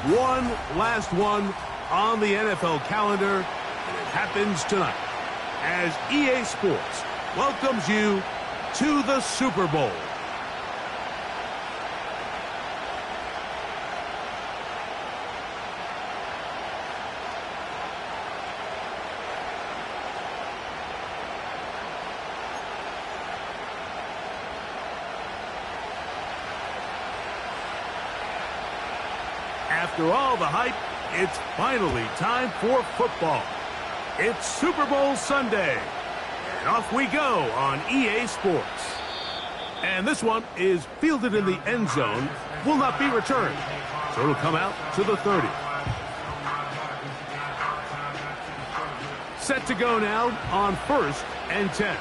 One last one on the NFL calendar, and it happens tonight as EA Sports welcomes you to the Super Bowl. After all the hype, it's finally time for football. It's Super Bowl Sunday, and off we go on EA Sports. And this one is fielded in the end zone, will not be returned, so it'll come out to the 30. Set to go now on 1st and 10.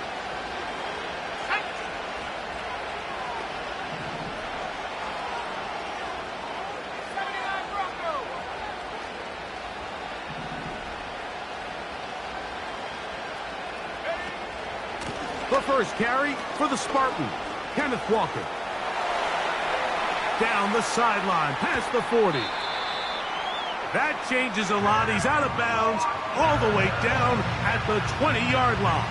The first carry for the Spartans, Kenneth Walker. Down the sideline, past the 40. That changes a lot. He's out of bounds, all the way down at the 20-yard line.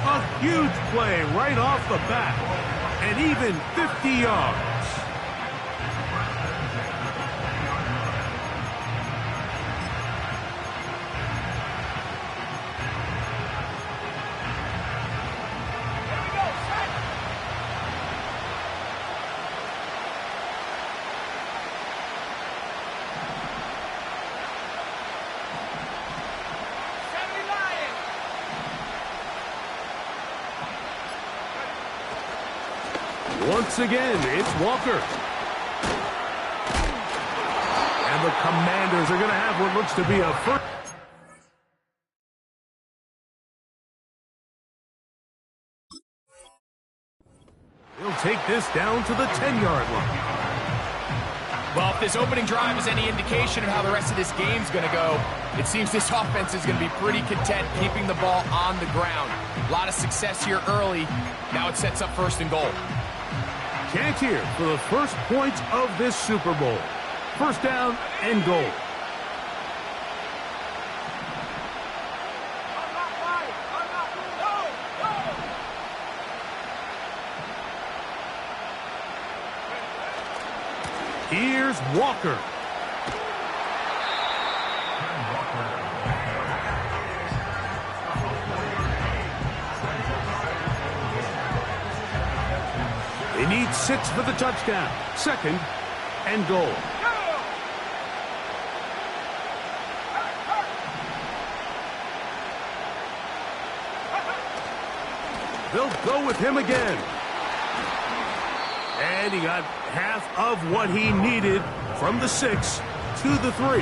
A huge play right off the bat, and even 50 yards. Once again, it's Walker. And the Commanders are going to have what looks to be a first. He'll take this down to the 10-yard line. Well, if this opening drive is any indication of how the rest of this game's going to go, it seems this offense is going to be pretty content keeping the ball on the ground. A lot of success here early. Now it sets up 1st and goal. Chance here for the first points of this Super Bowl. 1st down and goal. Here's Walker. They need 6 for the touchdown. 2nd and goal. They'll go with him again. And he got half of what he needed from the 6 to the 3.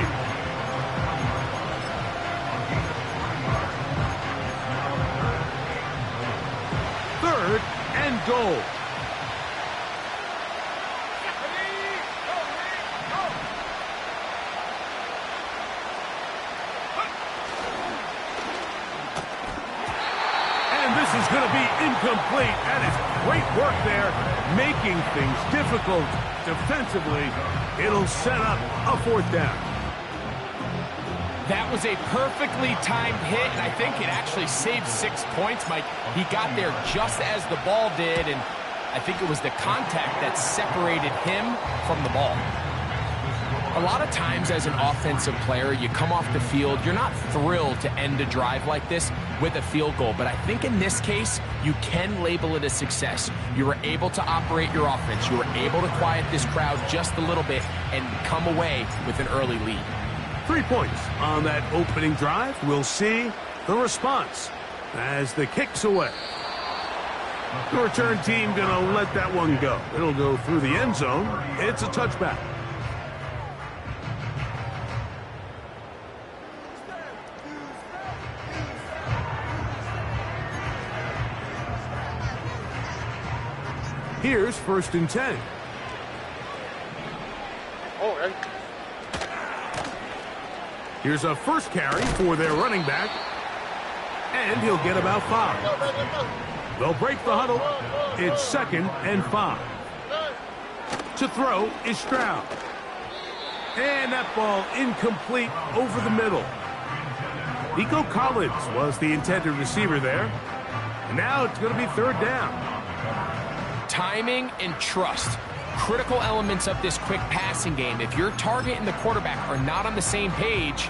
Third and goal. This is going to be incomplete. That is great work there, making things difficult defensively. It'll set up a 4th down. That was a perfectly timed hit, and I think it actually saved 6 points, Mike. He got there just as the ball did, and I think it was the contact that separated him from the ball. A lot of times as an offensive player, you come off the field, you're not thrilled to end a drive like this with a field goal. But I think in this case, you can label it a success. You were able to operate your offense. You were able to quiet this crowd just a little bit and come away with an early lead. 3 points on that opening drive. We'll see the response as the kick's away. The return team going to let that one go. It'll go through the end zone. It's a touchback. Here's 1st and 10. Here's a first carry for their running back. And he'll get about 5. They'll break the huddle. It's 2nd and 5. To throw is Stroud. And that ball incomplete over the middle. Nico Collins was the intended receiver there. And now it's going to be third down. Timing and trust. Critical elements of this quick passing game. If your target and the quarterback are not on the same page,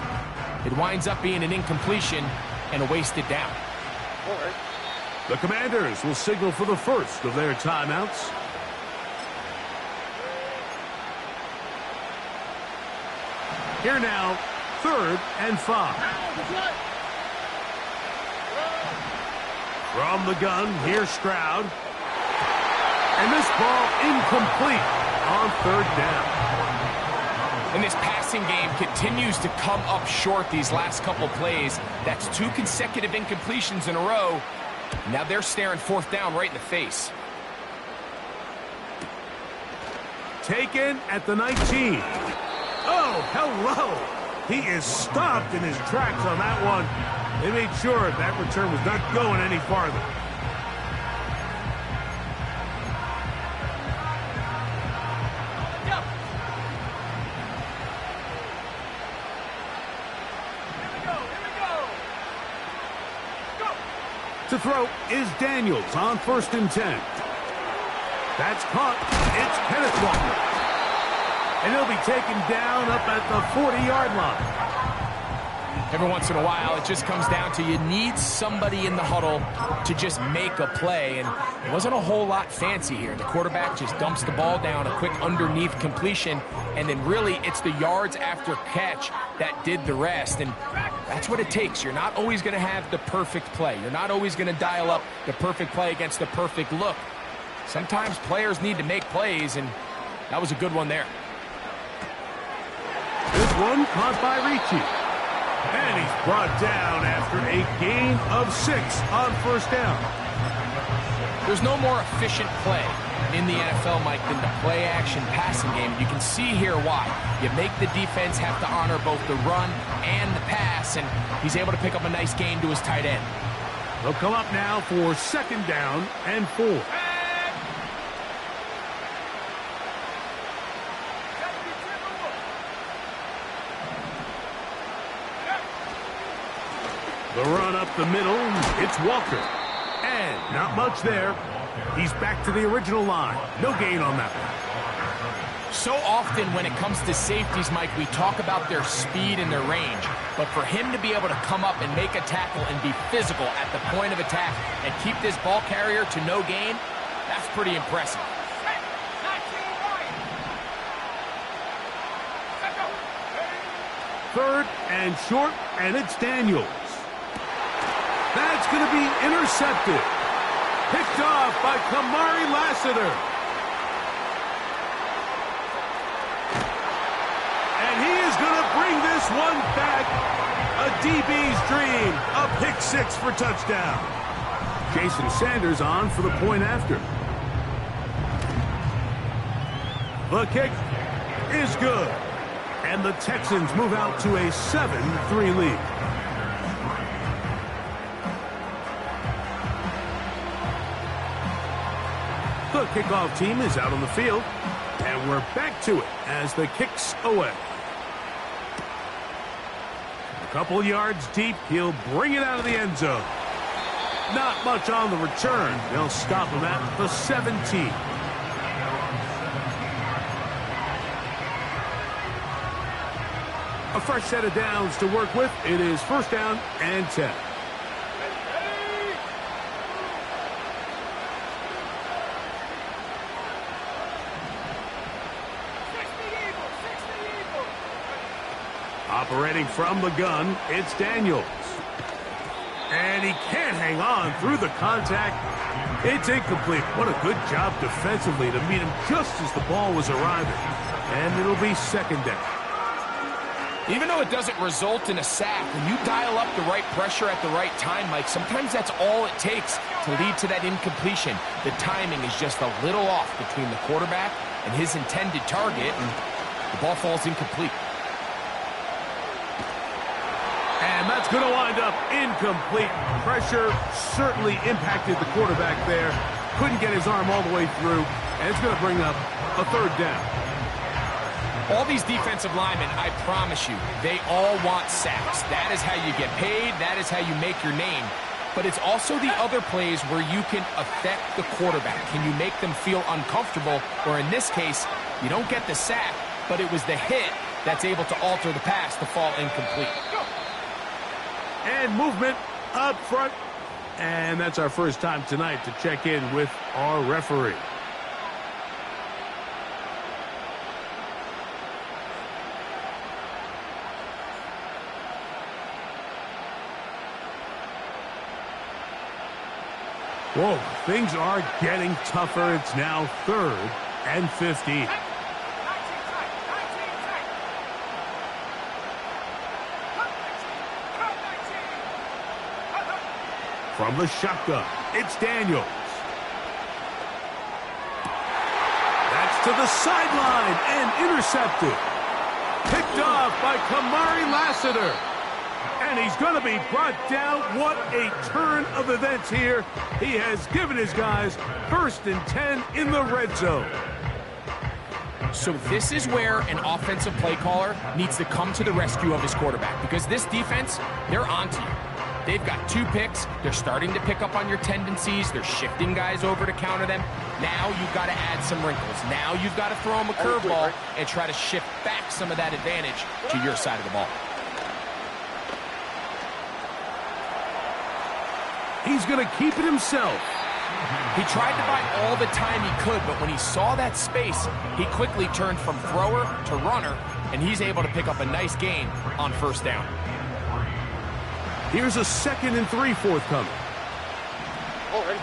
it winds up being an incompletion and a wasted down. All right. The Commanders will signal for the first of their timeouts. Here now, 3rd and 5. From the gun, here's Stroud. And this ball incomplete on 3rd down. And this passing game continues to come up short these last couple plays. That's 2 consecutive incompletions in a row. Now they're staring 4th down right in the face. Taken at the 19. Oh, hello. He is stopped in his tracks on that one. They made sure that return was not going any farther. To throw is Daniels on 1st and 10. That's caught. It's Kenneth Walker. And he'll be taken down up at the 40-yard line. Every once in a while, it just comes down to you need somebody in the huddle to just make a play. And it wasn't a whole lot fancy here. The quarterback just dumps the ball down, a quick underneath completion, and then really it's the yards after catch that did the rest. And that's what it takes. You're not always going to have the perfect play. You're not always going to dial up the perfect play against the perfect look. Sometimes players need to make plays, and that was a good one there. This one caught by Ricci. And he's brought down after a gain of 6 on 1st down. There's no more efficient play in the NFL, Mike, than the play-action passing game. You can see here why. You make the defense have to honor both the run and the pass, and he's able to pick up a nice gain to his tight end. They'll come up now for 2nd down and 4. The run up the middle, it's Walker. And not much there. He's back to the original line. No gain on that one. So often when it comes to safeties, Mike, we talk about their speed and their range. But for him to be able to come up and make a tackle and be physical at the point of attack and keep this ball carrier to no gain, that's pretty impressive. 3rd and short, and it's Daniels. That's going to be intercepted. Picked off by Kamari Lassiter. And he is going to bring this one back. A DB's dream. A pick 6 for touchdown. Jason Sanders on for the point after. The kick is good. And the Texans move out to a 7-3 lead. The kickoff team is out on the field, and we're back to it as the kick's away. A couple yards deep, he'll bring it out of the end zone. Not much on the return. They'll stop him at the 17. A fresh set of downs to work with. It is 1st down and 10. Operating from the gun, it's Daniels. And he can't hang on through the contact. It's incomplete. What a good job defensively to meet him just as the ball was arriving. And it'll be 2nd down. Even though it doesn't result in a sack, when you dial up the right pressure at the right time, Mike, sometimes that's all it takes to lead to that incompletion. The timing is just a little off between the quarterback and his intended target, and the ball falls incomplete. And that's going to wind up incomplete. Pressure certainly impacted the quarterback there. Couldn't get his arm all the way through, and it's going to bring up a 3rd down. All these defensive linemen, I promise you, they all want sacks. That is how you get paid. That is how you make your name. But it's also the other plays where you can affect the quarterback. Can you make them feel uncomfortable? Or in this case, you don't get the sack, but it was the hit that's able to alter the pass to fall incomplete. And movement up front. And that's our first time tonight to check in with our referee. Whoa, things are getting tougher. It's now 3rd and 15. From the shotgun, it's Daniels. That's to the sideline and intercepted. Picked off by Kamari Lassiter. And he's going to be brought down. What a turn of events here. He has given his guys 1st and 10 in the red zone. So this is where an offensive play caller needs to come to the rescue of his quarterback, because this defense, they're onto you. They've got 2 picks. They're starting to pick up on your tendencies. They're shifting guys over to counter them. Now you've got to add some wrinkles. Now you've got to throw them a curveball and try to shift back some of that advantage to your side of the ball. He's going to keep it himself. He tried to buy all the time he could, but when he saw that space, he quickly turned from thrower to runner, and he's able to pick up a nice gain on 1st down. Here's a 2nd and 3 forthcoming. Already.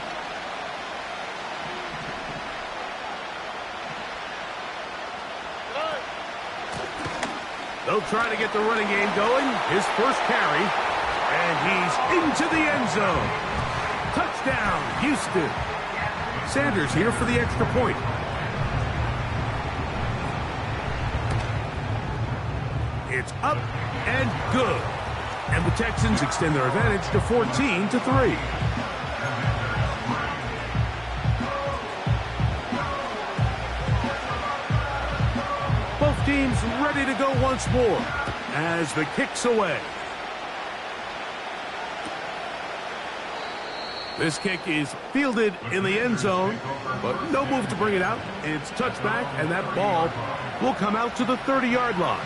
They'll try to get the running game going. His first carry, and he's into the end zone. Touchdown, Houston. Sanders here for the extra point. It's up and good. And the Texans extend their advantage to 14-3. Both teams ready to go once more as the kick's away. This kick is fielded in the end zone, but no move to bring it out. It's touchback, and that ball will come out to the 30-yard line.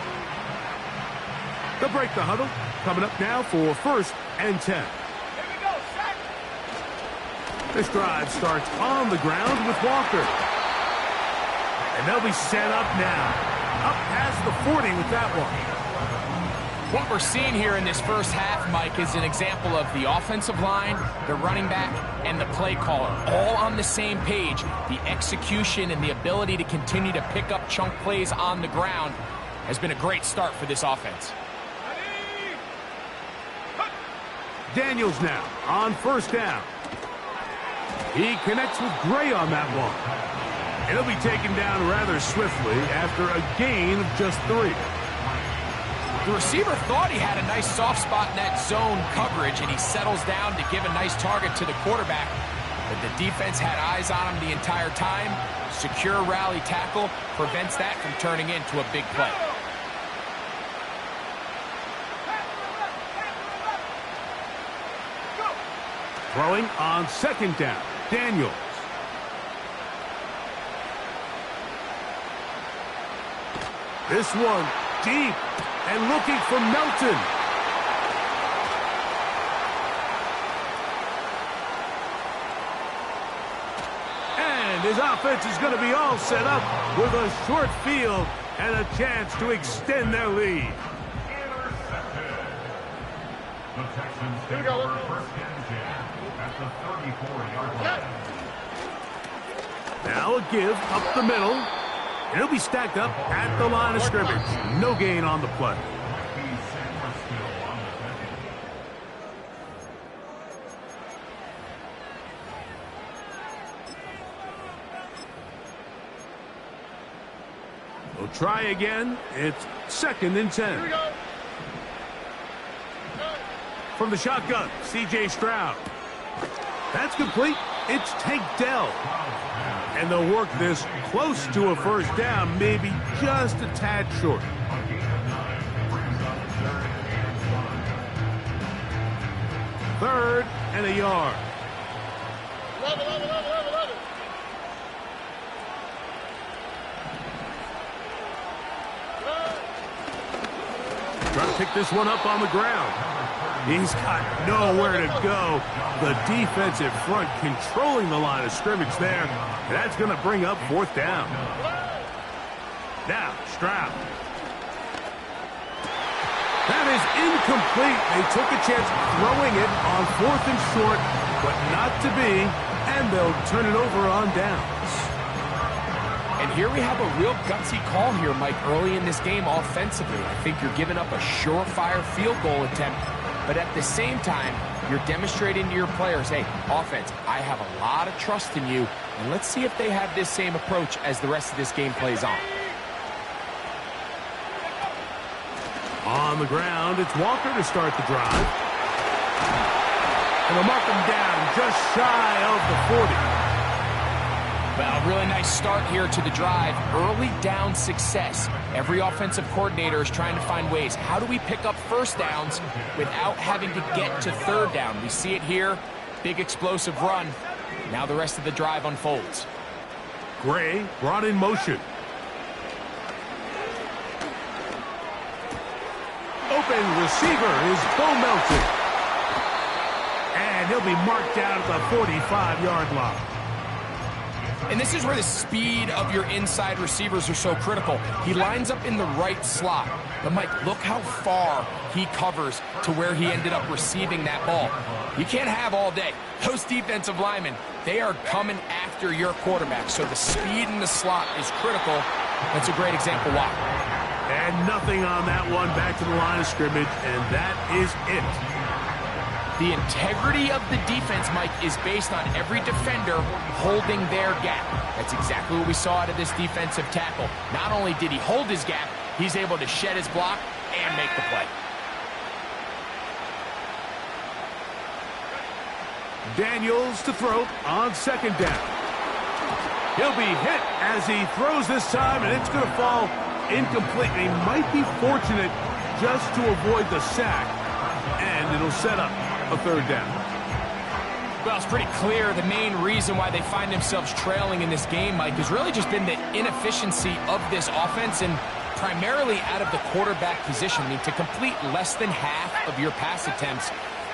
They'll break the huddle. Coming up now for 1st and 10. Here we go, set. This drive starts on the ground with Walker. And they'll be set up now. Up past the 40 with that one. What we're seeing here in this first half, Mike, is an example of the offensive line, the running back, and the play caller all on the same page. The execution and the ability to continue to pick up chunk plays on the ground has been a great start for this offense. Daniels now on 1st down. He connects with Gray on that one. And he'll be taken down rather swiftly after a gain of just 3. The receiver thought he had a nice soft spot in that zone coverage, and he settles down to give a nice target to the quarterback. But the defense had eyes on him the entire time. Secure rally tackle prevents that from turning into a big play. Throwing on 2nd down, Daniels. This one deep and looking for Melton. And his offense is going to be all set up with a short field and a chance to extend their lead. The Texans take over 1st and 10 at the 34-yard line. Now a give up the middle. And he'll be stacked up at the line of scrimmage. No gain on the play. We'll try again. It's 2nd and 10. Here we go. From the shotgun, C.J. Stroud. That's complete. It's Tank Dell. And they'll work this close to a first down, maybe just a tad short. Third and a yard. Love it, love it, love it, love it, love it. Trying to pick this one up on the ground. He's got nowhere to go. The defensive front controlling the line of scrimmage there. That's going to bring up fourth down. Now, Stroud. That is incomplete. They took a chance throwing it on fourth and short, but not to be, and they'll turn it over on downs. And here we have a real gutsy call here, Mike, early in this game offensively. I think you're giving up a surefire field goal attempt, but at the same time, you're demonstrating to your players, hey, offense, I have a lot of trust in you, and let's see if they have this same approach as the rest of this game plays on. On the ground, it's Walker to start the drive. And they'll mark him down just shy of the 40. Well, really nice start here to the drive. Early down success. Every offensive coordinator is trying to find ways. How do we pick up first downs without having to get to third down? We see it here. Big explosive run. Now the rest of the drive unfolds. Gray brought in motion. Open receiver is Bo Melton. And he'll be marked down at the 45-yard line. And this is where the speed of your inside receivers are so critical. He lines up in the right slot. But, Mike, look how far he covers to where he ended up receiving that ball. You can't have all day. Those defensive linemen, they are coming after your quarterback. So the speed in the slot is critical. That's a great example why. And nothing on that one, back to the line of scrimmage, and that is it. The integrity of the defense, Mike, is based on every defender holding their gap. That's exactly what we saw out of this defensive tackle. Not only did he hold his gap, he's able to shed his block and make the play. Daniels to throw on second down. He'll be hit as he throws this time, and it's going to fall incomplete. He might be fortunate just to avoid the sack, and it'll set up a third down. Well, it's pretty clear the main reason why they find themselves trailing in this game, Mike, has really just been the inefficiency of this offense and primarily out of the quarterback position. I mean, to complete less than half of your pass attempts,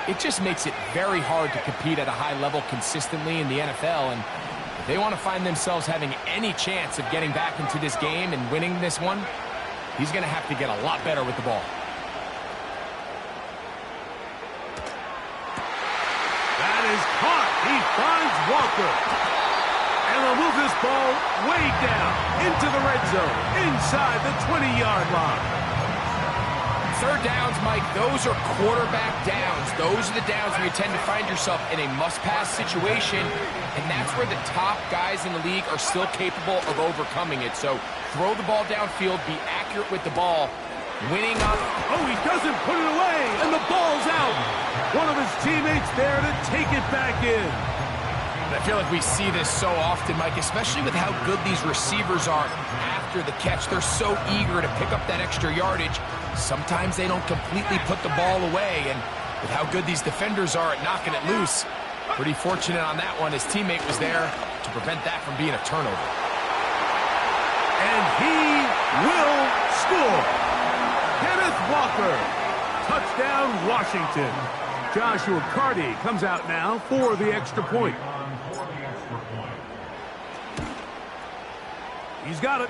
it just makes it very hard to compete at a high level consistently in the NFL. And if they want to find themselves having any chance of getting back into this game and winning this one, he's going to have to get a lot better with the ball. That is caught. He finds Walker. And they'll move this ball way down into the red zone, inside the 20-yard line. Third downs, Mike, those are quarterback downs. Those are the downs where you tend to find yourself in a must-pass situation, and that's where the top guys in the league are still capable of overcoming it. So throw the ball downfield, be accurate with the ball. Winning up. Oh, he doesn't put it away, and the ball's out. One of his teammates there to take it back in. I feel like we see this so often, Mike, especially with how good these receivers are after the catch. They're so eager to pick up that extra yardage. Sometimes they don't completely put the ball away, and with how good these defenders are at knocking it loose, pretty fortunate on that one. His teammate was there to prevent that from being a turnover. And he will score. Kenneth Walker. Touchdown, Washington. Joshua Carty comes out now for the extra point. He's got it.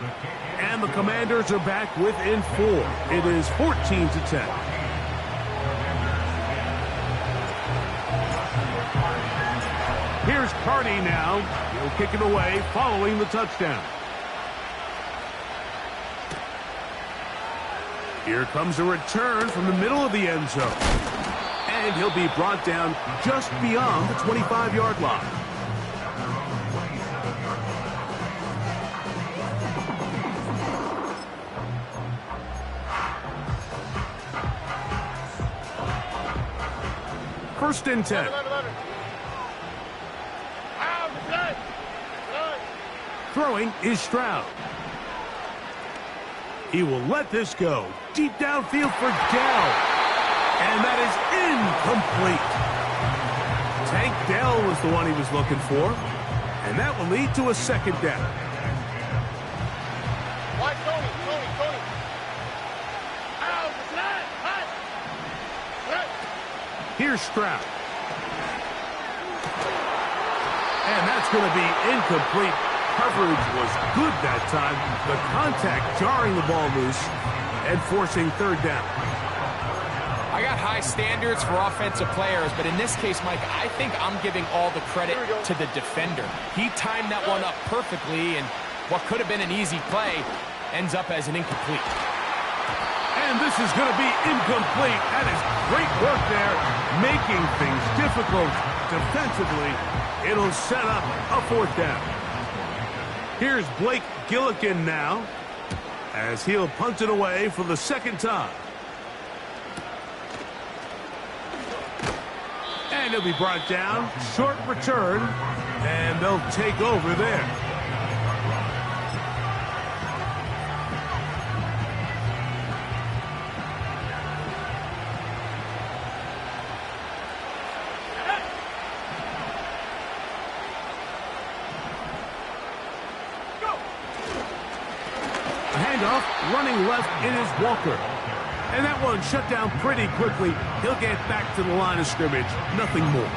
And the Commanders are back within 4. It is 14-10. Here's Carty now. He'll kick it away following the touchdown. Here comes a return from the middle of the end zone. And he'll be brought down just beyond the 25-yard line. First and 10. Throwing is Stroud. He will let this go. Deep downfield for Dell. And that is incomplete. Tank Dell was the one he was looking for. And that will lead to a second down. Watch Tony. Out, hot. Here's Stroud. And that's going to be incomplete. Coverage was good that time. The contact jarring the ball loose and forcing third down. I got high standards for offensive players, but in this case, Mike, I think I'm giving all the credit to the defender. He timed that one up perfectly, and what could have been an easy play ends up as an incomplete. And this is going to be incomplete. That is great work there, making things difficult defensively. It'll set up a fourth down. Here's Blake Gillikin now, as he'll punt it away for the second time. And he'll be brought down. Short return, and they'll take over there. Handoff, running left, it is Walker. And that one shut down pretty quickly. He'll get back to the line of scrimmage. Nothing more.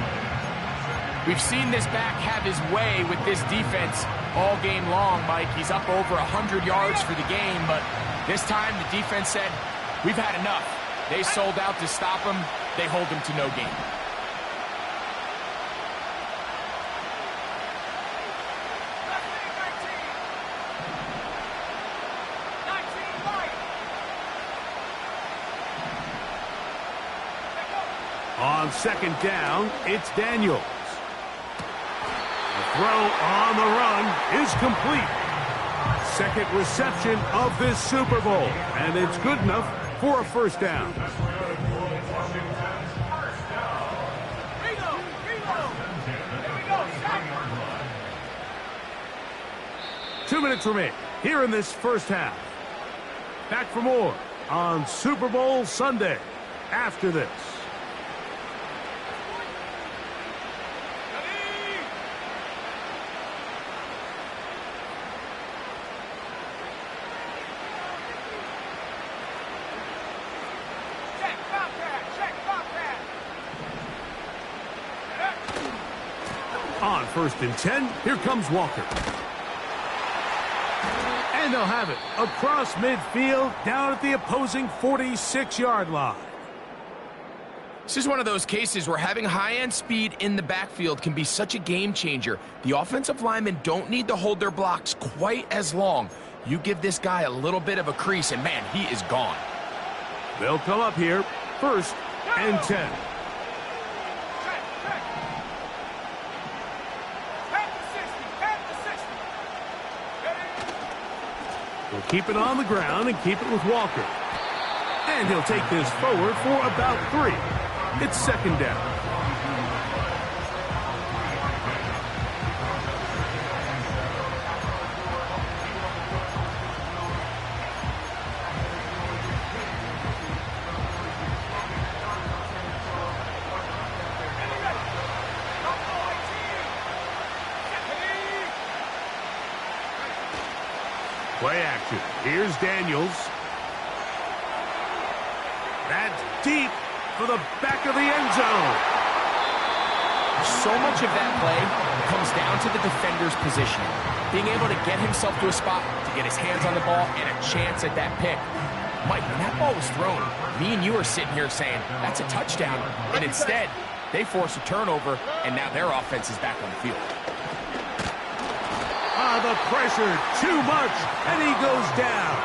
We've seen this back have his way with this defense all game long, Mike. He's up over 100 yards for the game, but this time the defense said, we've had enough. They sold out to stop him. They hold him to no gain. On second down, it's Daniels. The throw on the run is complete. Second reception of this Super Bowl, and it's good enough for a first down. 2 minutes remain here in this first half. Back for more on Super Bowl Sunday after this. On first and 10, here comes Walker. And they'll have it across midfield, down at the opposing 46-yard line. This is one of those cases where having high-end speed in the backfield can be such a game changer. The offensive linemen don't need to hold their blocks quite as long. You give this guy a little bit of a crease, and man, he is gone. They'll come up here, first and 10. We'll keep it on the ground and keep it with Walker. And he'll take this forward for about 3. It's second down. Play action. Here's Daniels. That's deep for the back of the end zone. So much of that play comes down to the defender's positioning. Being able to get himself to a spot to get his hands on the ball and a chance at that pick. Mike, when that ball was thrown, me and you are sitting here saying, that's a touchdown. And instead, they force a turnover, and now their offense is back on the field. The pressure, too much, and he goes down.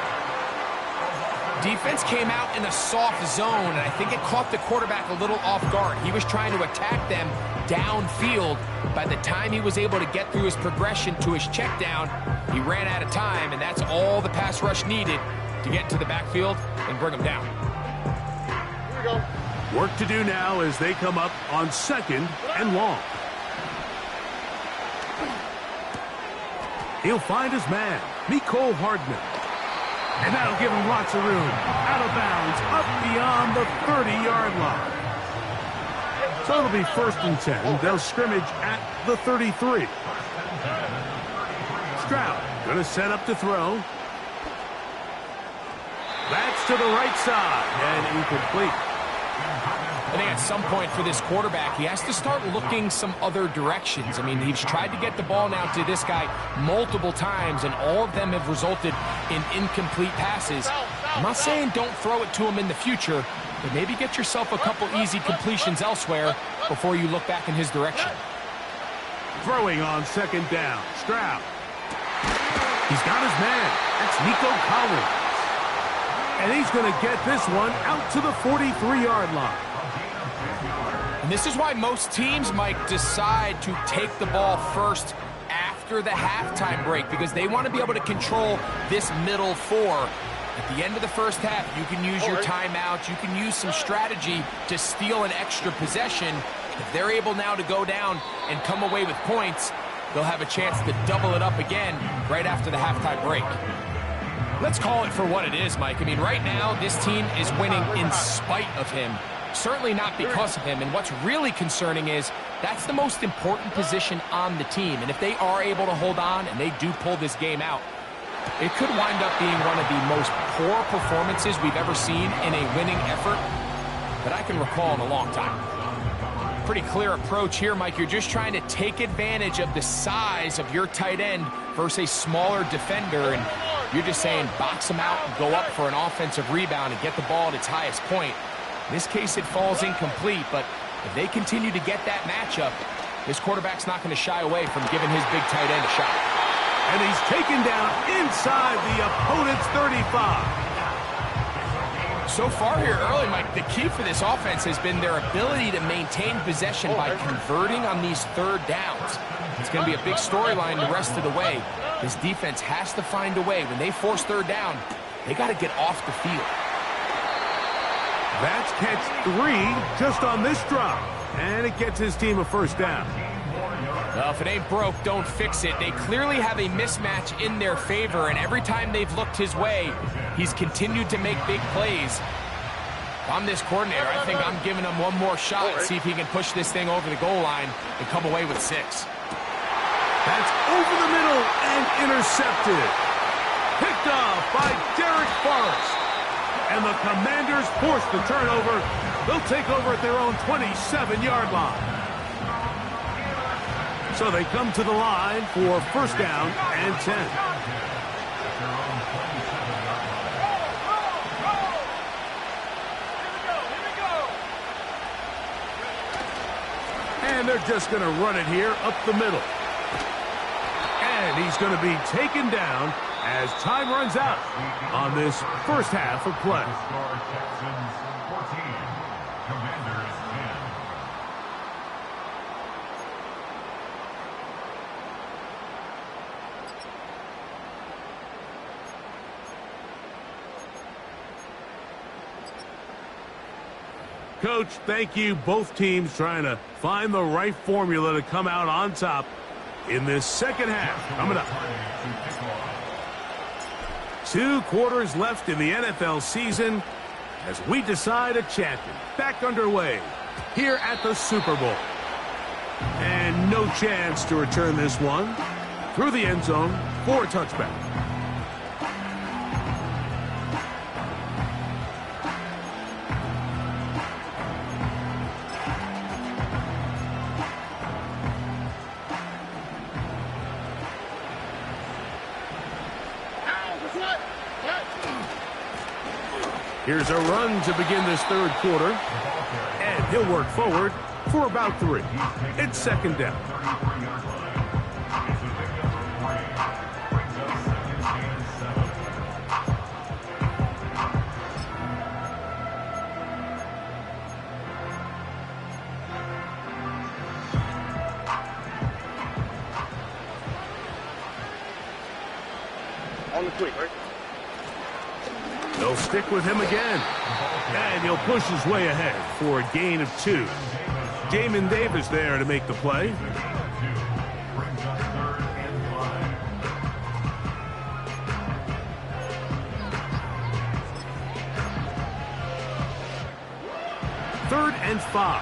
Defense came out in a soft zone, and I think it caught the quarterback a little off guard. He was trying to attack them downfield. By the time he was able to get through his progression to his check down, he ran out of time, and that's all the pass rush needed to get to the backfield and bring him down. Here we go. Work to do now as they come up on second and long. He'll find his man, Mecole Hardman. And that'll give him lots of room. Out of bounds, up beyond the 30-yard line. So it'll be 1st and 10. They'll scrimmage at the 33. Stroud going to set up to throw. That's to the right side and incomplete. I think at some point for this quarterback, he has to start looking some other directions. I mean, he's tried to get the ball now to this guy multiple times, and all of them have resulted in incomplete passes. I'm not saying don't throw it to him in the future, but maybe get yourself a couple easy completions elsewhere before you look back in his direction. Throwing on 2nd down, Stroud. He's got his man. That's Nico Collins. And he's going to get this one out to the 43-yard line. And this is why most teams might decide to take the ball first after the halftime break, because they want to be able to control this middle 4. At the end of the first half, you can use your timeout. You can use some strategy to steal an extra possession. If they're able now to go down and come away with points, they'll have a chance to double it up again right after the halftime break. Let's call it for what it is, Mike. I mean, right now, this team is winning in spite of him. Certainly not because of him. And what's really concerning is that's the most important position on the team. And if they are able to hold on and they do pull this game out, it could wind up being one of the most poor performances we've ever seen in a winning effort that I can recall in a long time. Pretty clear approach here, Mike. You're just trying to take advantage of the size of your tight end versus a smaller defender, and you're just saying box him out and go up for an offensive rebound and get the ball at its highest point. In this case, it falls incomplete, but if they continue to get that matchup, this quarterback's not going to shy away from giving his big tight end a shot. And he's taken down inside the opponent's 35. So far here early, Mike, the key for this offense has been their ability to maintain possession by converting on these 3rd downs. It's going to be a big storyline the rest of the way. This defense has to find a way. When they force 3rd down, they got to get off the field. That's catch 3 just on this drop. And it gets his team a 1st down. Well, if it ain't broke, don't fix it. They clearly have a mismatch in their favor, and every time they've looked his way, he's continued to make big plays. If I'm this coordinator, I think I'm giving him one more shot and see if he can push this thing over the goal line and come away with 6. That's over the middle and intercepted. Picked off by Derek Forrest. And the Commanders force the turnover. They'll take over at their own 27-yard line. So they come to the line for 1st down and 10. And they're just going to run it here up the middle. And he's going to be taken down as time runs out on this 1st half of play. Coach, thank you. Both teams trying to find the right formula to come out on top in this 2nd half. Coming up. 2 quarters left in the NFL season as we decide a champion. Back underway here at the Super Bowl. And no chance to return this one through the end zone for a touchback. Here's a run to begin this 3rd quarter. And he'll work forward for about 3. It's 2nd down. On the quick, right? They'll stick with him again. And he'll push his way ahead for a gain of 2. Jamin Davis there to make the play. 3rd and 5.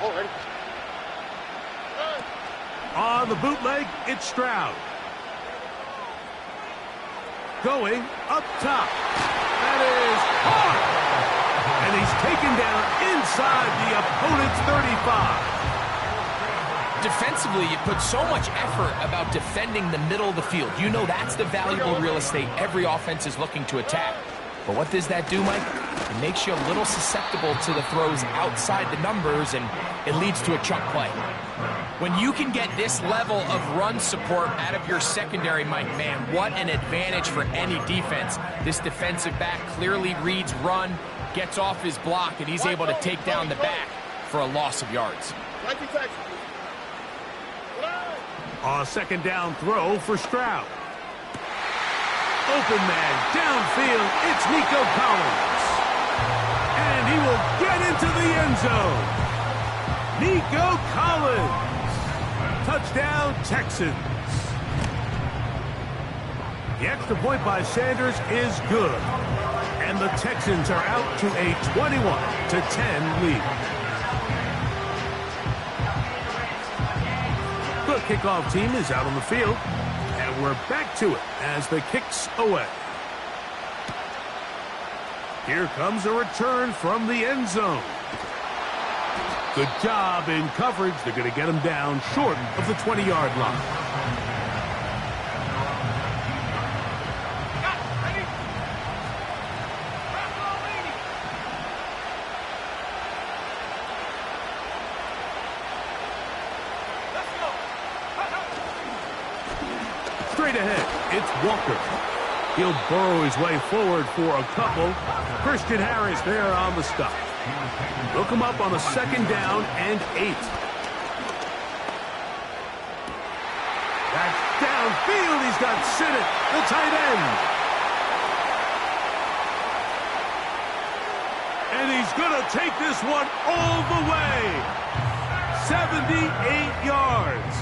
Oh, ready? On the bootleg, it's Stroud. Going up top. That is hard. And he's taken down inside the opponent's 35. Defensively, you put so much effort about defending the middle of the field. You know that's the valuable real estate every offense is looking to attack. But what does that do, Mike? It makes you a little susceptible to the throws outside the numbers, and it leads to a chunk play. When you can get this level of run support out of your secondary, Mike, man, what an advantage for any defense. This defensive back clearly reads run, gets off his block, and he's able to take down the back for a loss of yards. A 2nd down throw for Stroud. Open man downfield. It's Nico Collins. And he will get into the end zone. Nico Collins. Touchdown, Texans. The extra point by Sanders is good. And the Texans are out to a 21-10 lead. The kickoff team is out on the field, and we're back to it as the kick's away. Here comes a return from the end zone. Good job in coverage. They're going to get him down short of the 20-yard line. Straight ahead, it's Walker. He'll burrow his way forward for a couple. Christian Harris there on the stop. Look him up on a 2nd down and 8. That's downfield. He's got Sinnott, the tight end. And he's going to take this one all the way. 78 yards.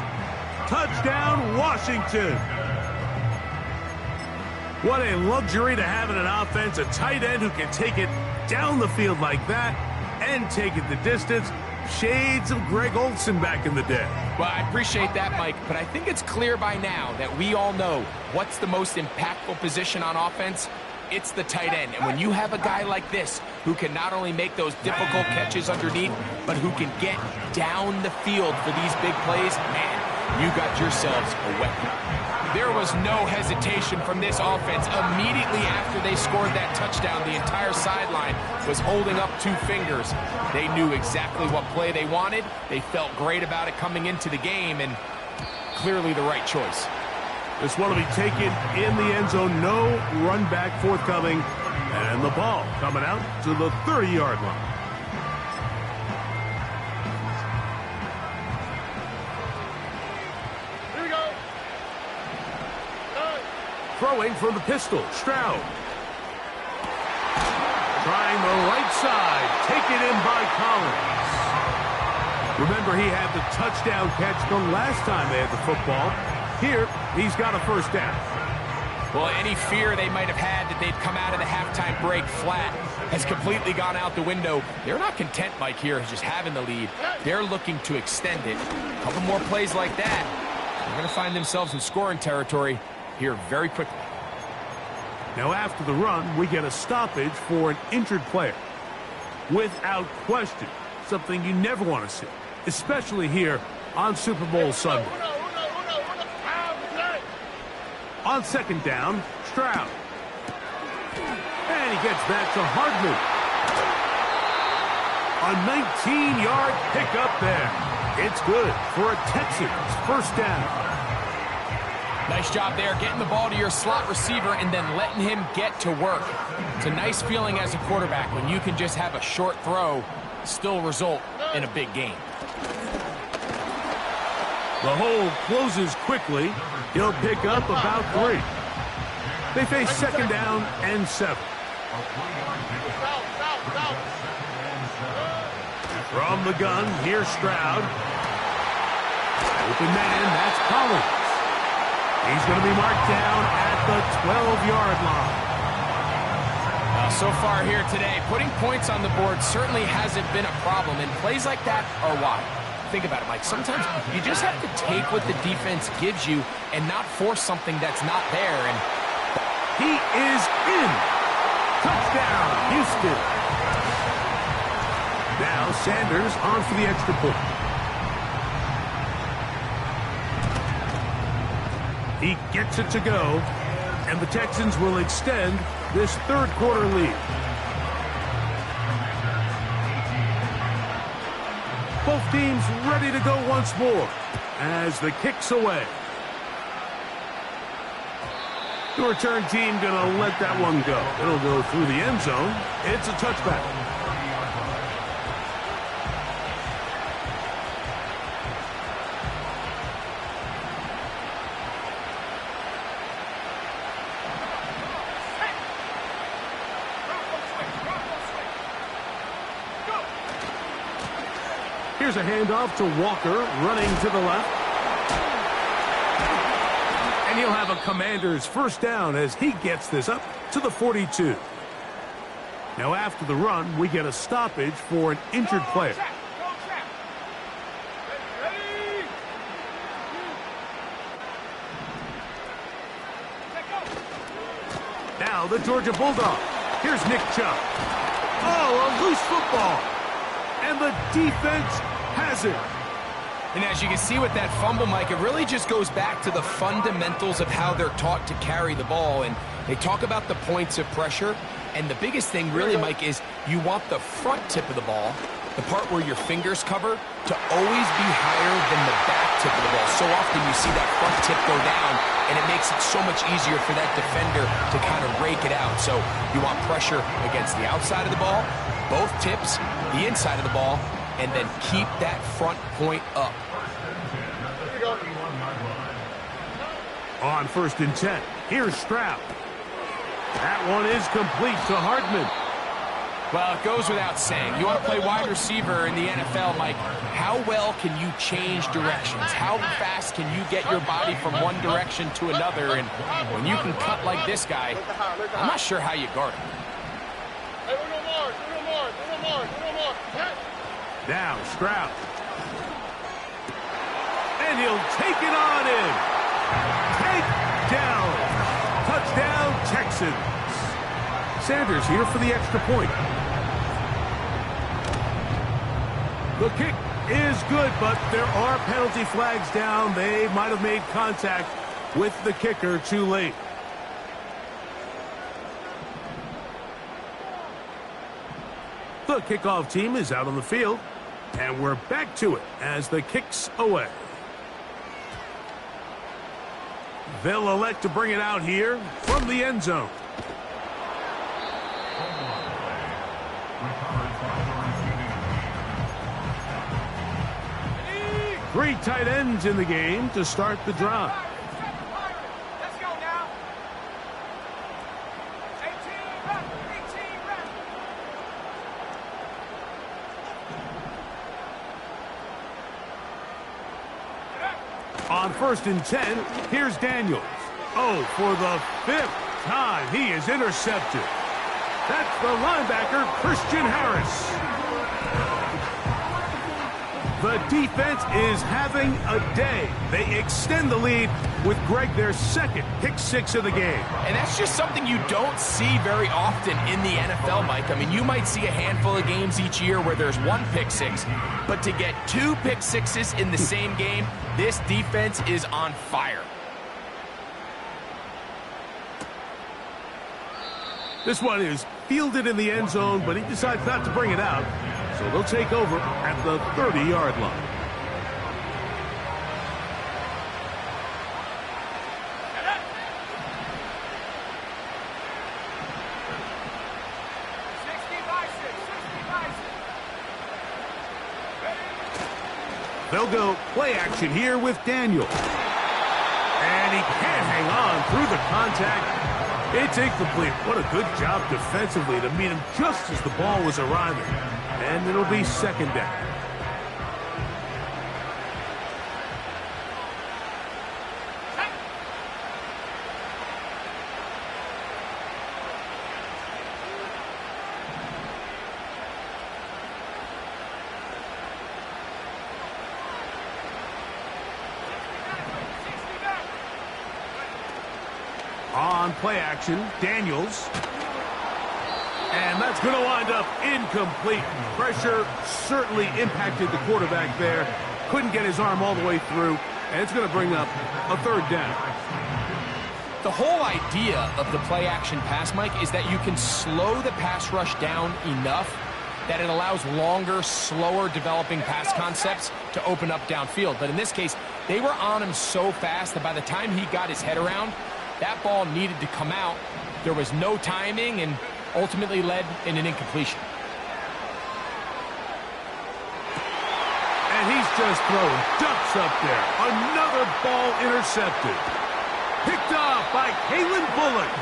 Touchdown, Washington. What a luxury to have in an offense, a tight end who can take it down the field like that and take it the distance. Shades of Greg Olsen back in the day. Well, I appreciate that, Mike, but I think it's clear by now that we all know what's the most impactful position on offense. It's the tight end. And when you have a guy like this who can not only make those difficult catches underneath, but who can get down the field for these big plays, man, you got yourselves a weapon. There was no hesitation from this offense. Immediately after they scored that touchdown, the entire sideline was holding up 2 fingers. They knew exactly what play they wanted. They felt great about it coming into the game, and clearly the right choice. This one will be taken in the end zone. No run back forthcoming. And the ball coming out to the 30-yard line. Throwing from the pistol, Stroud. Trying the right side, taken in by Collins. Remember, he had the touchdown catch the last time they had the football. Here, he's got a 1st down. Well, any fear they might have had that they'd come out of the halftime break flat has completely gone out the window. They're not content, Mike, here, just having the lead. They're looking to extend it. A couple more plays like that, they're going to find themselves in scoring territory here very quickly. Now after the run, we get a stoppage for an injured player. Without question, something you never want to see, especially here on Super Bowl Sunday. On 2nd down, Stroud. And he gets that to Hardman. A 19-yard pickup there. It's good for a Texans 1st down. Nice job there, getting the ball to your slot receiver and then letting him get to work. It's a nice feeling as a quarterback when you can just have a short throw, still result in a big game. The hole closes quickly. He'll pick up about 3. They face 2nd down and 7. From the gun, here's Stroud. Open man, that's Collins. He's going to be marked down at the 12-yard line. Well, so far here today, putting points on the board certainly hasn't been a problem, and plays like that are why. Think about it, Mike. Sometimes you just have to take what the defense gives you and not force something that's not there. And he is in. Touchdown, Houston. Now Sanders on for the extra point. He gets it to go, and the Texans will extend this third quarter lead. Both teams ready to go once more as the kick's away. The return team going to let that one go. It'll go through the end zone. It's a touchback. Here's a handoff to Walker, running to the left. And he'll have a Commander's first down as he gets this up to the 42. Now after the run, we get a stoppage for an injured player. Now the Georgia Bulldog. Here's Nick Chubb. Oh, a loose football. And the defense has it. And as you can see with that fumble, Mike, it really just goes back to the fundamentals of how they're taught to carry the ball. And they talk about the points of pressure. And the biggest thing really, Mike, is you want the front tip of the ball, the part where your fingers cover, to always be higher than the back tip of the ball. So often you see that front tip go down, and it makes it so much easier for that defender to kind of rake it out. So you want pressure against the outside of the ball, both tips, the inside of the ball, and then keep that front point up. On 1st and 10, here's Stroud. That one is complete to Hardman. Well, it goes without saying. You want to play wide receiver in the NFL, Mike. How well can you change directions? How fast can you get your body from one direction to another? And when you can cut like this guy, I'm not sure how you guard him. Now Stroud. And he'll take it on in. Take down. Touchdown, Texans. Sanders here for the extra point. The kick is good, but there are penalty flags down. They might have made contact with the kicker too late. The kickoff team is out on the field, and we're back to it as the kick's away. They'll elect to bring it out here from the end zone. Three tight ends in the game to start the drive. Let's go now. 18 back, 18 back. On 1st and 10, here's Daniels. Oh, for the 5th time, he is intercepted. That's the linebacker, Christian Harris. The defense is having a day. They extend the lead with Greg, their second pick six of the game. And that's just something you don't see very often in the NFL, Mike. I mean, you might see a handful of games each year where there's one pick six, but to get two pick sixes in the same game, this defense is on fire. This one is fielded in the end zone, but he decides not to bring it out. So they'll take over at the 30-yard line. They'll go play action here with Daniel. And he can't hang on through the contact. It's incomplete. What a good job defensively to meet him just as the ball was arriving. And it'll be second down. on play action. Daniels. And that's going to wind up incomplete. Pressure certainly impacted the quarterback there. Couldn't get his arm all the way through. And it's going to bring up a third down. The whole idea of the play action pass, Mike, is that you can slow the pass rush down enough that it allows longer, slower developing pass concepts to open up downfield. But in this case, they were on him so fast that by the time he got his head around, that ball needed to come out. There was no timing and ultimately led in an incompletion. And he's just throwing ducks up there. Another ball intercepted. Picked off by Kalen Bullock.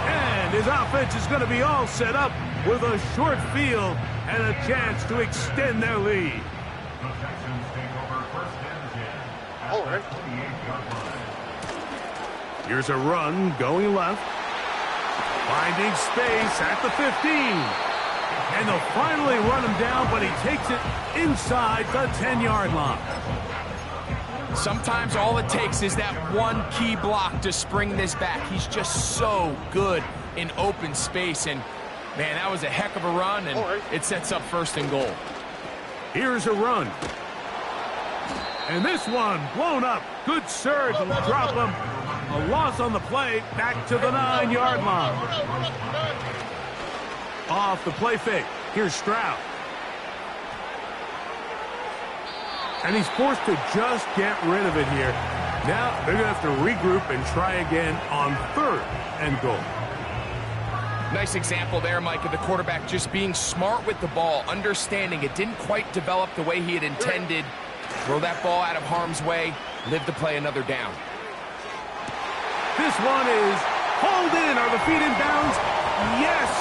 And his offense is going to be all set up with a short field and a chance to extend their lead. The Texans take over first and 10 All at right. the 28-yard line. Here's a run going left. Finding space at the 15. And they'll finally run him down, but he takes it inside the 10-yard line. Sometimes all it takes is that one key block to spring this back. He's just so good in open space. And, man, that was a heck of a run, and it sets up first and goal. Here's a run. And this one blown up. Good surge will drop him. A loss on the play, back to the 9-yard line. Off the play fake. Here's Stroud. And he's forced to just get rid of it here. Now they're going to have to regroup and try again on third and goal. Nice example there, Mike, of the quarterback just being smart with the ball, understanding it didn't quite develop the way he had intended. Throw that ball out of harm's way, live to play another down. This one is hauled in. Are the feet in bounds? Yes!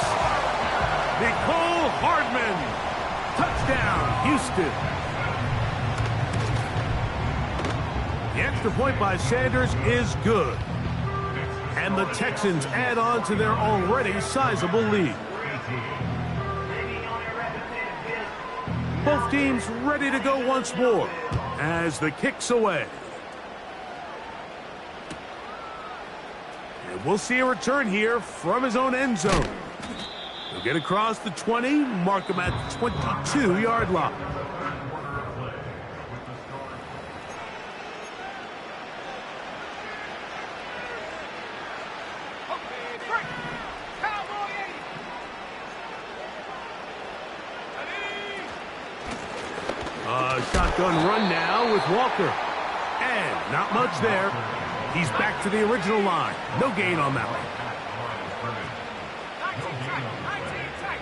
Nicole Hardman. Touchdown, Houston. The extra point by Sanders is good. And the Texans add on to their already sizable lead. Both teams ready to go once more as the kick's away. And we'll see a return here from his own end zone. He'll get across the 20, mark him at the 22-yard line. Shotgun run now with Walker. And not much there. He's back to the original line. No gain on that one.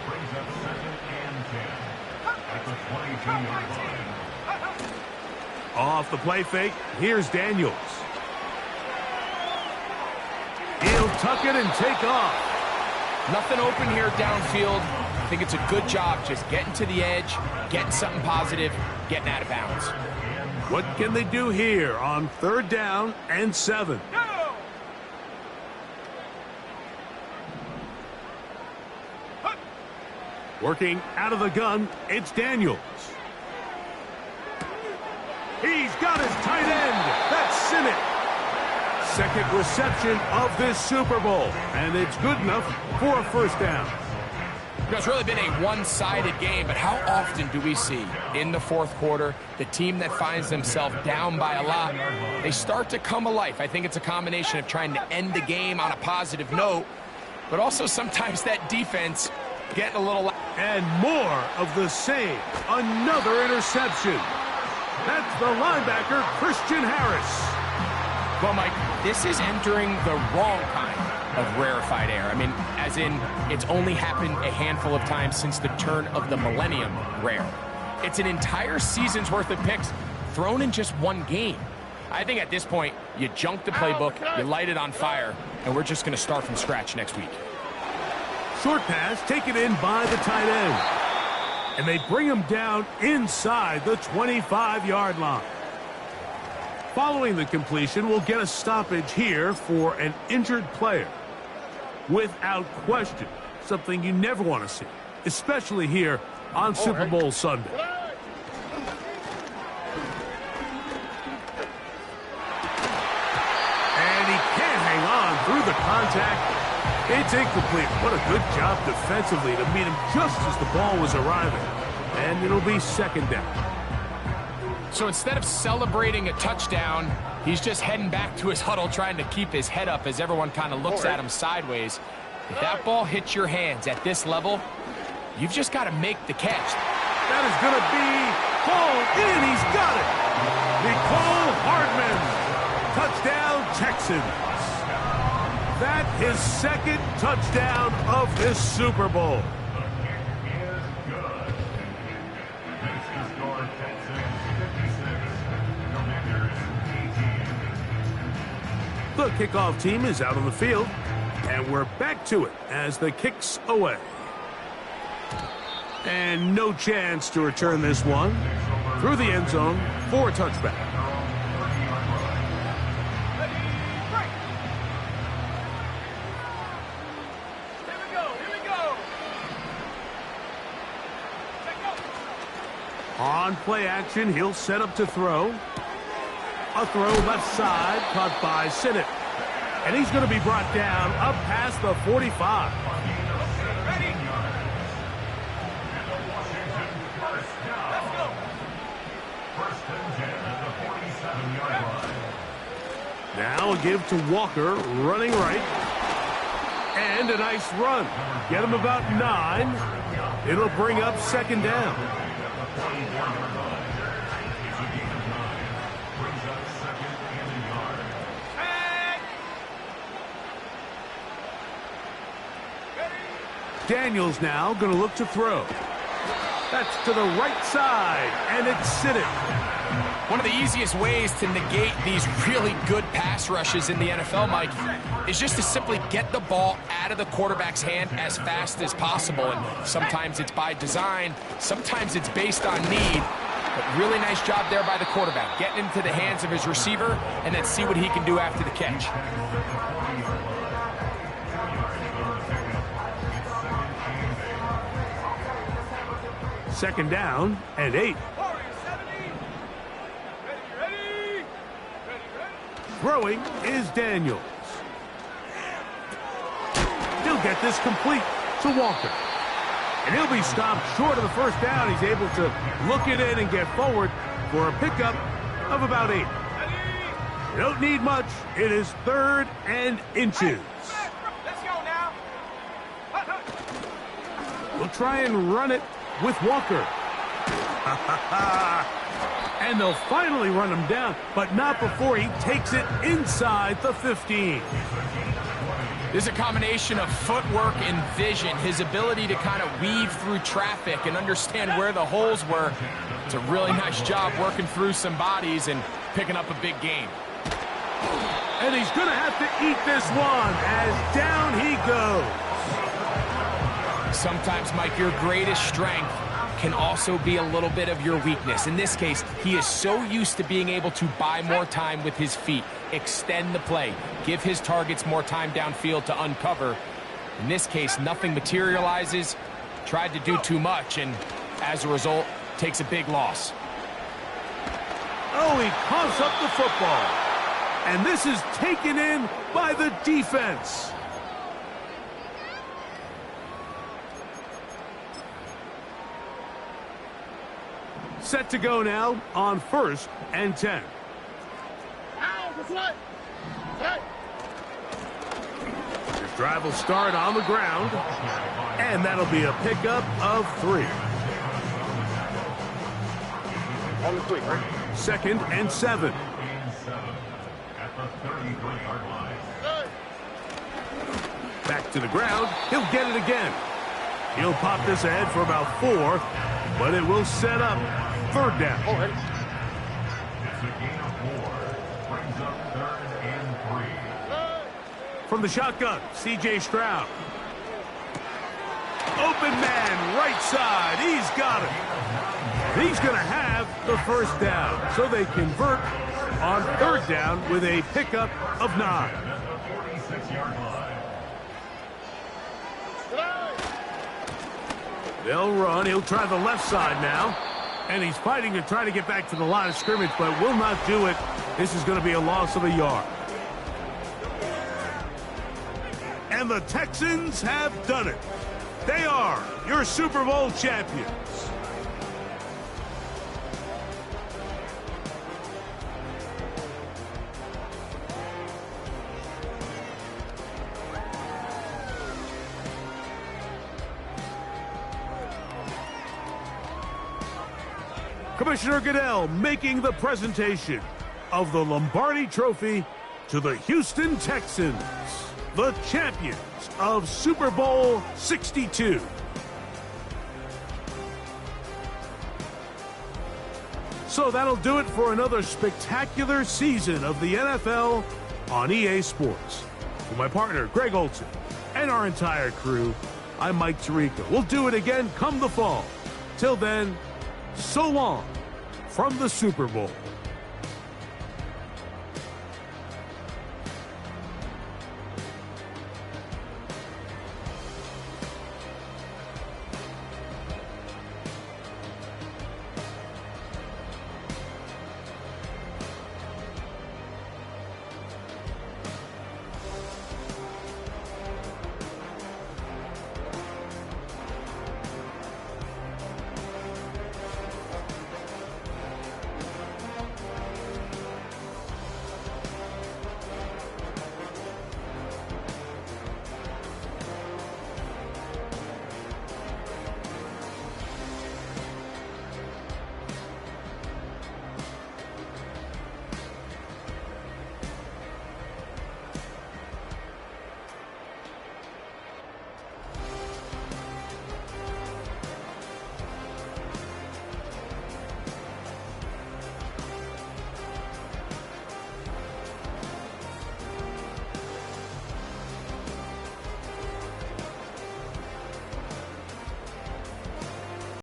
Brings up second and 10 at the 22-yard line. Off the play fake, here's Daniels. He'll tuck it and take off. Nothing open here downfield. I think it's a good job just getting to the edge, getting something positive, getting out of bounds. What can they do here on third down and 7? Working out of the gun, it's Daniels. He's got his tight end. That's Sinnott. Second reception of this Super Bowl, and it's good enough for a first down. It's really been a one-sided game, but how often do we see in the fourth quarter the team that finds themselves down by a lot, they start to come alive? I think it's a combination of trying to end the game on a positive note, but also sometimes that defense getting a little... And more of the same. Another interception. That's the linebacker, Christian Harris. Well, Mike, this is entering the wrong kind of rarefied air. I mean, as in, it's only happened a handful of times since the turn of the millennium rare. It's an entire season's worth of picks thrown in just one game. I think at this point, you junk the playbook, you light it on fire, and we're just going to start from scratch next week. Short pass taken in by the tight end. And they bring him down inside the 25-yard line. Following the completion, we'll get a stoppage here for an injured player. Without question, something you never want to see, especially here on Super Bowl Sunday. And he can't hang on through the contact. It's incomplete. What a good job defensively to meet him just as the ball was arriving. And it'll be second down. So instead of celebrating a touchdown, he's just heading back to his huddle trying to keep his head up as everyone kind of looks at him sideways. If that ball hits your hands at this level, you've just got to make the catch. That is going to be called in. He's got it. Nicole Hardman. Touchdown, Texans. That is second touchdown of this Super Bowl. The kickoff team is out on the field, and we're back to it as the kick's away. And no chance to return this one through the end zone for a touchback. On play action, he'll set up to throw. A throw left side, caught by Sinnott. And he's going to be brought down up past the 45. Now a give to Walker, running right. And a nice run. Get him about 9. It'll bring up second down. Daniels now going to look to throw. That's to the right side, and it's Sinnott. One of the easiest ways to negate these really good pass rushes in the NFL, Mike, is just to simply get the ball out of the quarterback's hand as fast as possible. And sometimes it's by design, sometimes it's based on need. But really nice job there by the quarterback, getting into the hands of his receiver and then see what he can do after the catch. Second down and 8. Throwing is Daniels. He'll get this complete to Walker. And he'll be stopped short of the first down. He's able to look it in and get forward for a pickup of about 8. You don't need much. It is 3rd and inches. Let's go now. We'll try and run it with Walker. And they'll finally run him down, but not before he takes it inside the 15. There's a combination of footwork and vision, his ability to kind of weave through traffic and understand where the holes were. It's a really nice job working through some bodies and picking up a big gain. And he's going to have to eat this one as down he goes. Sometimes, Mike, your greatest strength can also be a little bit of your weakness. In this case, he is so used to being able to buy more time with his feet, extend the play, give his targets more time downfield to uncover. In this case, nothing materializes, tried to do too much, and as a result, takes a big loss. Oh, he coughs up the football. And this is taken in by the defense. Set to go now on 1st and 10. This drive will start on the ground, and that'll be a pickup of 3. On the quick, right? 2nd and 7. Back to the ground. He'll get it again. He'll pop this ahead for about 4, but it will set up 3rd down. Oh, ready. It's a gain of 4. Brings up 3rd and 3. From the shotgun, C.J. Stroud. Open man, right side. He's got it. He's going to have the 1st down. So they convert on 3rd down with a pickup of 9. They'll run. He'll try the left side now. And he's fighting to try to get back to the line of scrimmage, but will not do it. This is going to be a loss of a yard. the Texans have done it. They are your Super Bowl champions. Commissioner Goodell making the presentation of the Lombardi Trophy to the Houston Texans, the champions of Super Bowl 62. So that'll do it for another spectacular season of the NFL on EA Sports. With my partner, Greg Olson, and our entire crew, I'm Mike Tirico. We'll do it again come the fall. Till then, so long from the Super Bowl.